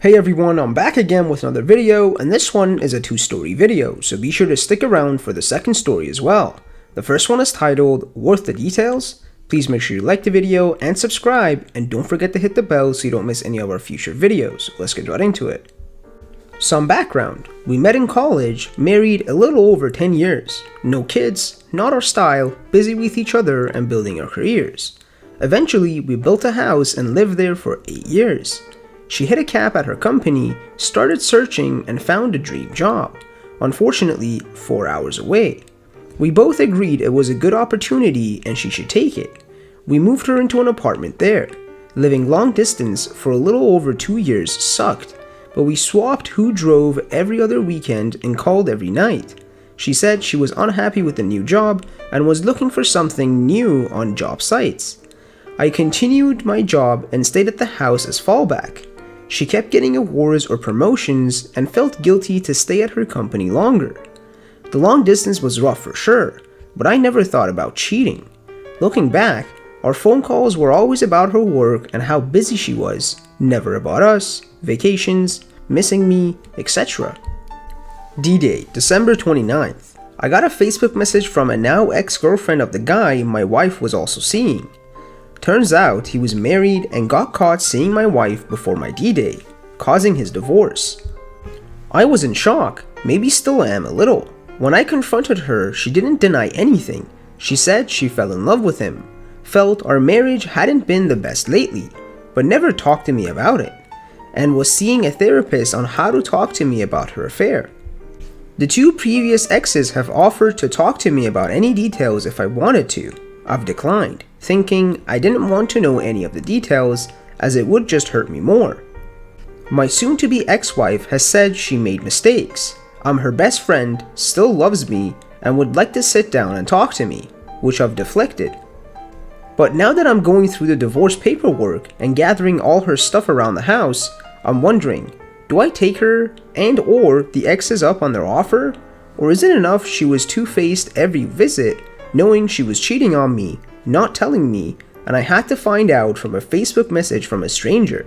Hey everyone, I'm back again with another video, and this one is a two-story video, so be sure to stick around for the second story as well. The first one is titled, Worth the Details. Please make sure you like the video and subscribe, and don't forget to hit the bell so you don't miss any of our future videos. Let's get right into it. Some background. We met in college, married a little over 10 years. No kids, not our style, busy with each other and building our careers. Eventually, we built a house and lived there for 8 years. She hit a cap at her company, started searching, and found a dream job. Unfortunately, 4 hours away. We both agreed it was a good opportunity and she should take it. We moved her into an apartment there. Living long distance for a little over 2 years sucked, but we swapped who drove every other weekend and called every night. She said she was unhappy with the new job and was looking for something new on job sites. I continued my job and stayed at the house as fallback. She kept getting awards or promotions and felt guilty to stay at her company longer. The long distance was rough for sure, but I never thought about cheating. Looking back, our phone calls were always about her work and how busy she was, never about us, vacations, missing me, etc. D-Day, December 29th. I got a Facebook message from a now ex-girlfriend of the guy my wife was also seeing. Turns out he was married and got caught seeing my wife before my D-Day, causing his divorce. I was in shock, maybe still am a little. When I confronted her, she didn't deny anything. She said she fell in love with him, felt our marriage hadn't been the best lately, but never talked to me about it, and was seeing a therapist on how to talk to me about her affair. The two previous exes have offered to talk to me about any details if I wanted to. I've declined, thinking I didn't want to know any of the details as it would just hurt me more. My soon-to-be ex-wife has said she made mistakes. I'm her best friend, still loves me, and would like to sit down and talk to me, which I've deflected. But now that I'm going through the divorce paperwork and gathering all her stuff around the house, I'm wondering, do I take her and/or the exes up on their offer? Or is it enough she was two-faced every visit, knowing she was cheating on me, not telling me, and I had to find out from a Facebook message from a stranger?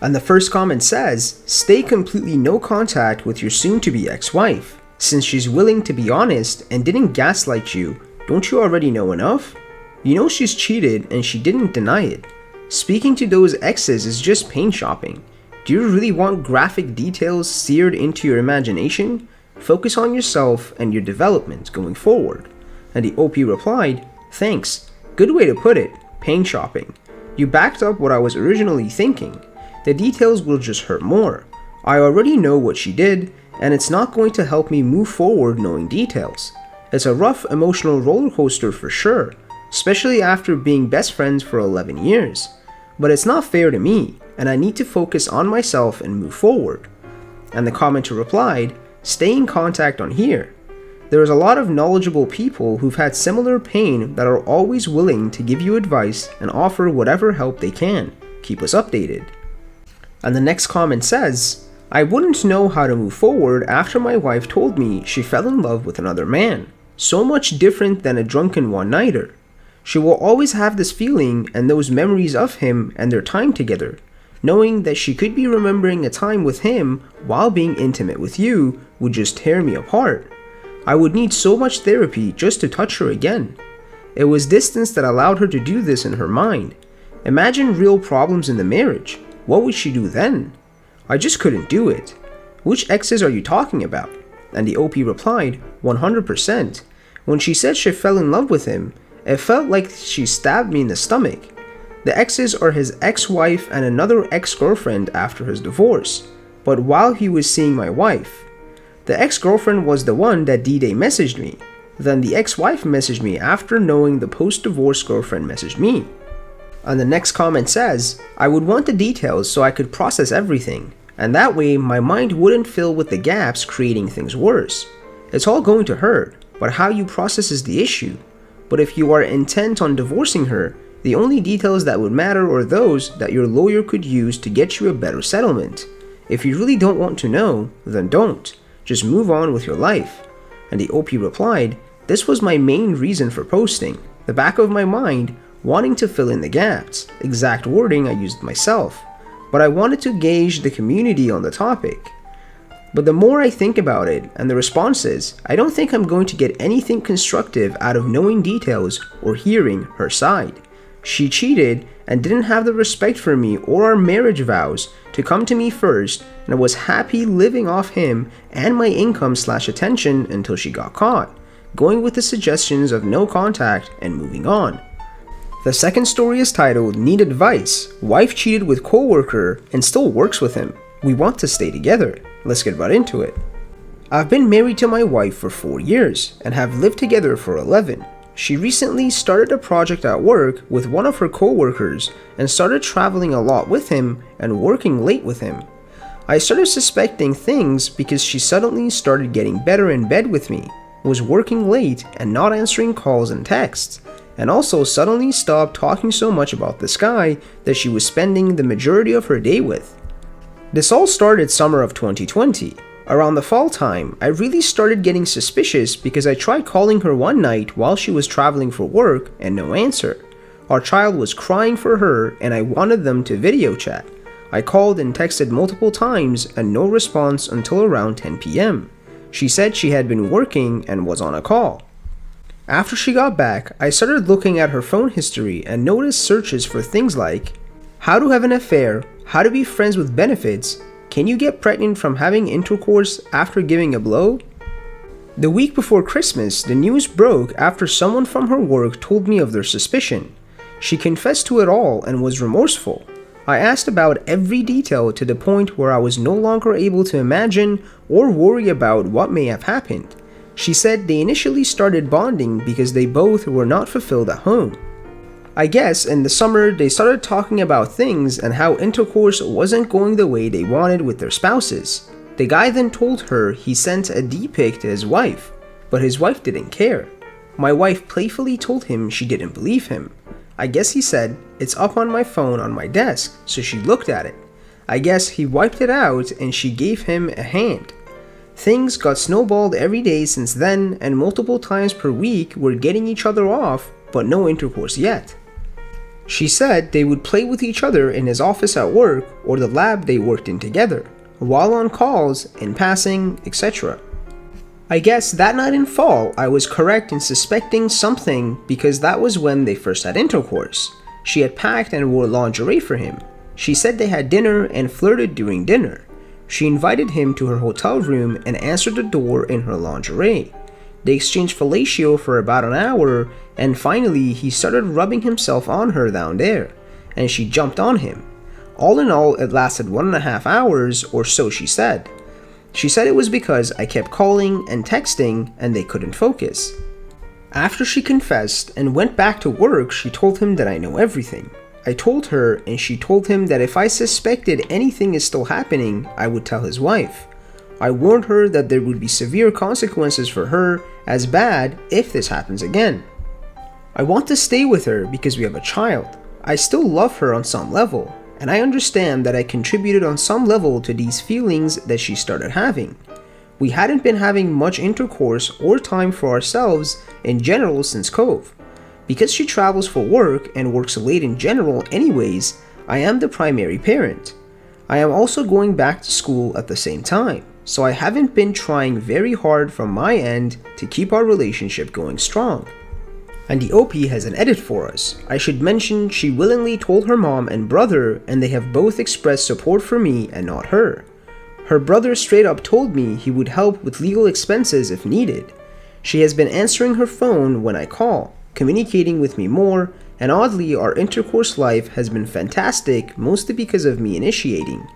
And the first comment says, stay completely no contact with your soon-to-be ex-wife. Since she's willing to be honest and didn't gaslight you, don't you already know enough? You know she's cheated and she didn't deny it. Speaking to those exes is just paint shopping. Do you really want graphic details seared into your imagination? Focus on yourself and your development going forward. And the OP replied, thanks, good way to put it, paint shopping. You backed up what I was originally thinking. The details will just hurt more. I already know what she did, and it's not going to help me move forward knowing details. It's a rough emotional roller coaster for sure, especially after being best friends for 11 years. But it's not fair to me, and I need to focus on myself and move forward. And the commenter replied, stay in contact on here. There is a lot of knowledgeable people who've had similar pain that are always willing to give you advice and offer whatever help they can. Keep us updated. And the next comment says, I wouldn't know how to move forward after my wife told me she fell in love with another man. So much different than a drunken one-nighter. She will always have this feeling and those memories of him and their time together, knowing that she could be remembering a time with him while being intimate with you would just tear me apart. I would need so much therapy just to touch her again. It was distance that allowed her to do this in her mind. Imagine real problems in the marriage. What would she do then? I just couldn't do it. Which exes are you talking about? And the OP replied, 100%. When she said she fell in love with him, it felt like she stabbed me in the stomach. The exes are his ex-wife and another ex-girlfriend after his divorce, but while he was seeing my wife. The ex-girlfriend was the one that D-Day messaged me. Then the ex-wife messaged me after knowing the post-divorce girlfriend messaged me. And the next comment says, I would want the details so I could process everything, and that way my mind wouldn't fill with the gaps creating things worse. It's all going to hurt, but how you process is the issue. But if you are intent on divorcing her, the only details that would matter are those that your lawyer could use to get you a better settlement. If you really don't want to know, then don't. Just move on with your life. And the OP replied, this was my main reason for posting. The back of my mind, wanting to fill in the gaps. Exact wording I used myself. but I wanted to gauge the community on the topic. But the more I think about it and the responses, I don't think I'm going to get anything constructive out of knowing details or hearing her side. She cheated and didn't have the respect for me or our marriage vows to come to me first, and I was happy living off him and my income/attention until she got caught, going with the suggestions of no contact and moving on. The second story is titled Need Advice. Wife cheated with coworker and still works with him. We want to stay together. Let's get right into it. I've been married to my wife for 4 years and have lived together for 11. She recently started a project at work with one of her coworkers and started traveling a lot with him and working late with him. I started suspecting things because she suddenly started getting better in bed with me, was working late and not answering calls and texts, and also suddenly stopped talking so much about this guy that she was spending the majority of her day with. This all started summer of 2020. Around the fall time, I really started getting suspicious because I tried calling her one night while she was traveling for work and no answer. Our child was crying for her and I wanted them to video chat. I called and texted multiple times and no response until around 10 p.m. She said she had been working and was on a call. After she got back, I started looking at her phone history and noticed searches for things like how to have an affair, how to be friends with benefits, can you get pregnant from having intercourse after giving a blow? The week before Christmas, the news broke after someone from her work told me of their suspicion. She confessed to it all and was remorseful. I asked about every detail to the point where I was no longer able to imagine or worry about what may have happened. She said they initially started bonding because they both were not fulfilled at home. I guess in the summer they started talking about things and how intercourse wasn't going the way they wanted with their spouses. The guy then told her he sent a D-pic to his wife, but his wife didn't care. My wife playfully told him she didn't believe him. I guess he said, "It's up on my phone on my desk," so she looked at it. I guess he wiped it out and she gave him a hand. Things got snowballed every day since then, and multiple times per week we're getting each other off, but no intercourse yet. She said they would play with each other in his office at work or the lab they worked in together, while on calls, in passing, etc. I guess that night in fall, I was correct in suspecting something because that was when they first had intercourse. She had packed and wore lingerie for him. She said they had dinner and flirted during dinner. She invited him to her hotel room and answered the door in her lingerie. They exchanged fellatio for about an hour, and finally he started rubbing himself on her down there, and she jumped on him. All in all, it lasted 1.5 hours or so, she said. She said it was because I kept calling and texting and they couldn't focus. After she confessed and went back to work, she told him that I know everything. I told her, and she told him that if I suspected anything is still happening, I would tell his wife. I warned her that there would be severe consequences for her as bad if this happens again. I want to stay with her because we have a child. I still love her on some level, and I understand that I contributed on some level to these feelings that she started having. We hadn't been having much intercourse or time for ourselves in general since Cove. Because she travels for work and works late in general anyways, I am the primary parent. I am also going back to school at the same time, so I haven't been trying very hard from my end to keep our relationship going strong. And the OP has an edit for us. I should mention she willingly told her mom and brother, and they have both expressed support for me and not her. Her brother straight up told me he would help with legal expenses if needed. She has been answering her phone when I call, communicating with me more, and oddly our intercourse life has been fantastic, mostly because of me initiating.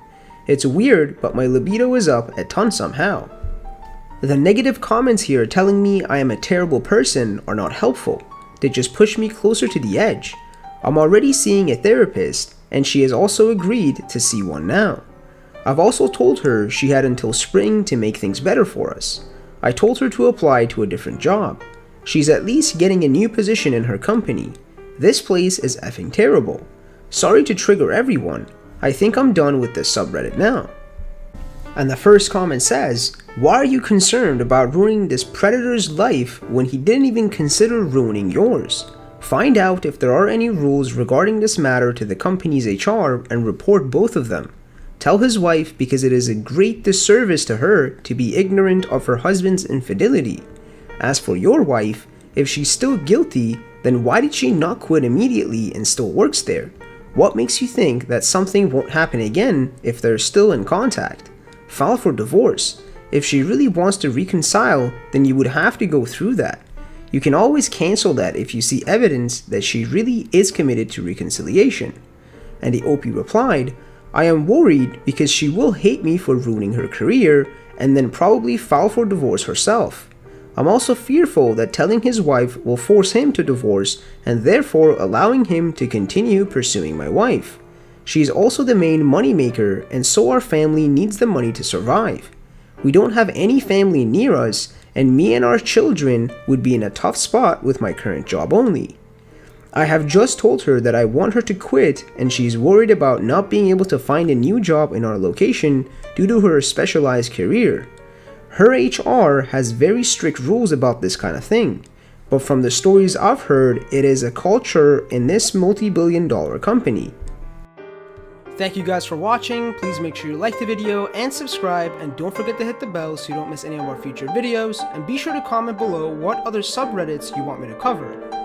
It's weird, but my libido is up a ton somehow. The negative comments here telling me I am a terrible person are not helpful. They just push me closer to the edge. I'm already seeing a therapist, and she has also agreed to see one now. I've also told her she had until spring to make things better for us. I told her to apply to a different job. She's at least getting a new position in her company. This place is effing terrible. Sorry to trigger everyone. I think I'm done with this subreddit now. And the first comment says, "Why are you concerned about ruining this predator's life when he didn't even consider ruining yours? Find out if there are any rules regarding this matter to the company's HR and report both of them. Tell his wife because it is a great disservice to her to be ignorant of her husband's infidelity. As for your wife, if she's still guilty, then why did she not quit immediately and still works there? What makes you think that something won't happen again if they're still in contact? File for divorce. If she really wants to reconcile, then you would have to go through that. You can always cancel that if you see evidence that she really is committed to reconciliation. And the OP replied, I am worried because she will hate me for ruining her career and then probably file for divorce herself. I'm also fearful that telling his wife will force him to divorce and therefore allowing him to continue pursuing my wife. She is also the main moneymaker and so our family needs the money to survive. We don't have any family near us and me and our children would be in a tough spot with my current job only. I have just told her that I want her to quit and she's worried about not being able to find a new job in our location due to her specialized career. Her HR has very strict rules about this kind of thing, but from the stories I've heard, it is a culture in this multi-billion-dollar company. Thank you guys for watching. Please make sure you like the video and subscribe, and don't forget to hit the bell so you don't miss any of our future videos, and be sure to comment below what other subreddits you want me to cover.